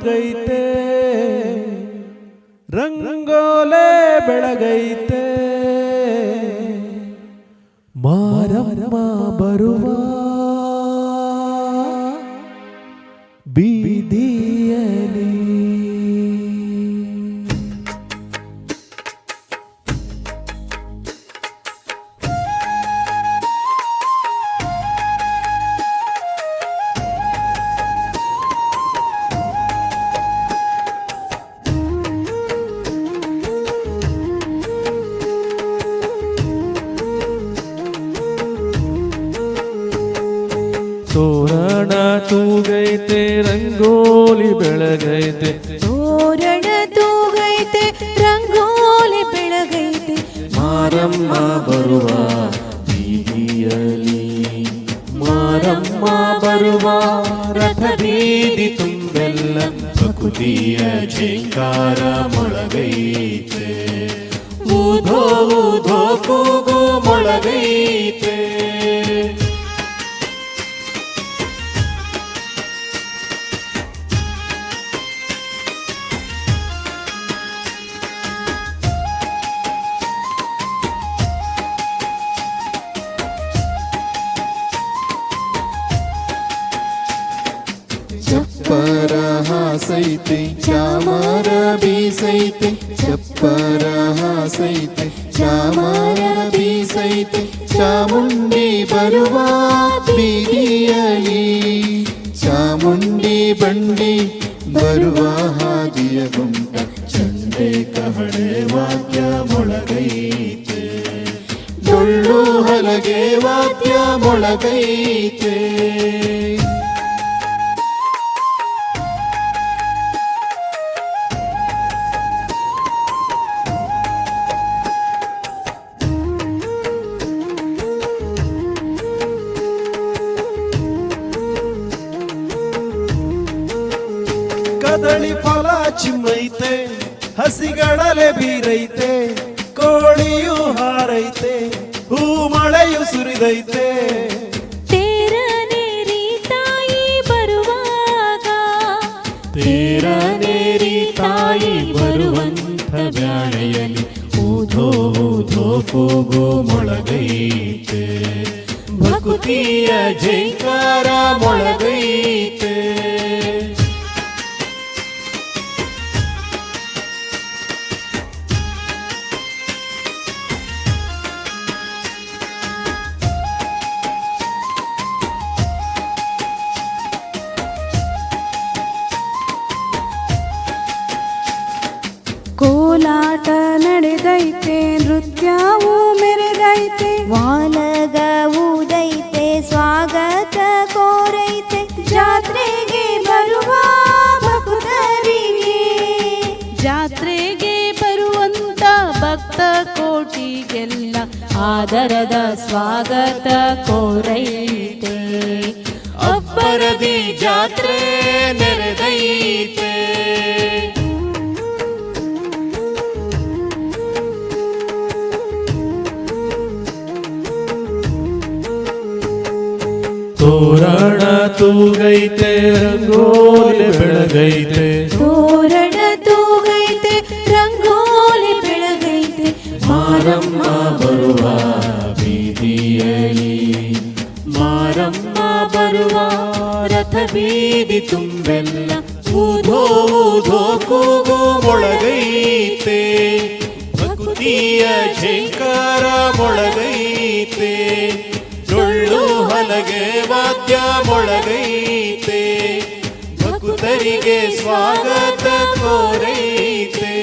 ತೂಗೈತೆ ರಂಗೋಲೆ ಬೆಳಗೈತೆ ಮಾರಮ್ಮ ಬರುವ ಬೀದಿಯಲಿ ತೋರಣ ತೂಗೈತೆ ರಂಗೋಲಿ ಬೆಳಗೈತೆ ತೋರಣ ತೂಗೈತೆ ರಂಗೋಲಿ ಬೆಳಗೈತೆ ಮಾರಮ್ಮ ಬರುವ ಬೀದಿಯಲಿ ಮಾರಮ್ಮ ಬರುವ ರಥ ಬೀದಿ ತುಂಬೆಲ್ಲ ಪ್ರಕೃತಿಯ ಜೈಕಾರ ಮೊಳಗೈತೆ ಊಧೋ ಊಧೋ ಕೂಗು ಮೊಳಗೈತೆ ಚಪ್ಪರ ಹಾಸೈತೆ ಚಾಮರ ಬೀಸೈತೆ ಚಪ್ಪರ ಹಾಸೈತೆ ಚಾಮರ ಬೀಸೈತೆ ಚಾಮುಂಡಿ ಬರುವ ಬೀದಿಯಲಿ ಚಾಮುಂಡಿ ಬಂಡಿ ಬರುವ ಹಾದಿಯ ಗುಂಟ ಚಂಡೆ ಕಹಳೆ ವಾದ್ಯ ಮೊಳಗೈತೆ ಡೊಳ್ಳು ಹಲಗೆ ವಾದ್ಯ ಮೊಳಗೈತೆ ಕದಳಿ ಫಲ ಚಿಮ್ಮೈತೆ ಹಸಿಗಡಲೆ ಬೀರೈತೆ ಕೋಳಿಯು ಹಾರೈತೆ ಹೂ ಮಳೆಯು ಸುರಿದೈತೆ ತೇರನೇರಿ ತಾಯಿ ಬರುವಾಗ ತೇರನೇರಿ ತಾಯಿ ಬರುವಂಥ ಬ್ಯಾಳೆಯಲಿ ಊಧೋ ಊಧೋ ಕೂಗು ಮೊಳಗೈತೆ ಭಕ್ತಿಯ ಜೈಕಾರ ಮೊಳಗೈತೆ ಕೋಲಾಟ ನಡೆದೈತೆ ನೃತ್ಯವೂ ಮೆರೆದೈತೆ ವಾಲಗ ಊದೈತೆ ಸ್ವಾಗತ ಕೋರೈತೆ ಜಾತ್ರೆಗೆ ಬರುವ ಭಕ್ತರಿಗೆ ಜಾತ್ರೆಗೆ ಬರುವಂತ ಭಕ್ತ ಕೋಟಿಗೆಲ್ಲ ಆದರದ ಸ್ವಾಗತ ಕೋರೈತೆ ಅಬ್ಬರದಿ ಜಾತ್ರೆ ನೆರೆದೈತೆ ತೋರಣ ತೂಗೈತೆ ರಂಗೋಲಿ ಬೆಳಗೈತೆ ತೋರಣ ತೂಗೈತೆ ರಂಗೋಲಿ ಬೆಳಗೈತೆ ಮಾರಮ್ಮ ಬರುವ ಬೀದಿಯಲಿ ಮಾರಮ್ಮ ಬರುವ ರಥ ಬೀದಿ ತುಂಬೆಲ್ಲ ಊಧೋ ಊಧೋ ಕೂಗು ಮೊಳಗೈತೆ ಭಕ್ತಿಯ ಜೈಕಾರ ಮೊಳಗೈತೆ ಡೊಳ್ಳು ಹಲಗೆ ವಾದ್ಯ ಮೊಳಗೈತೆ ಭಕ್ತರಿಗೆ ಸ್ವಾಗತ ಕೋರೈತೆ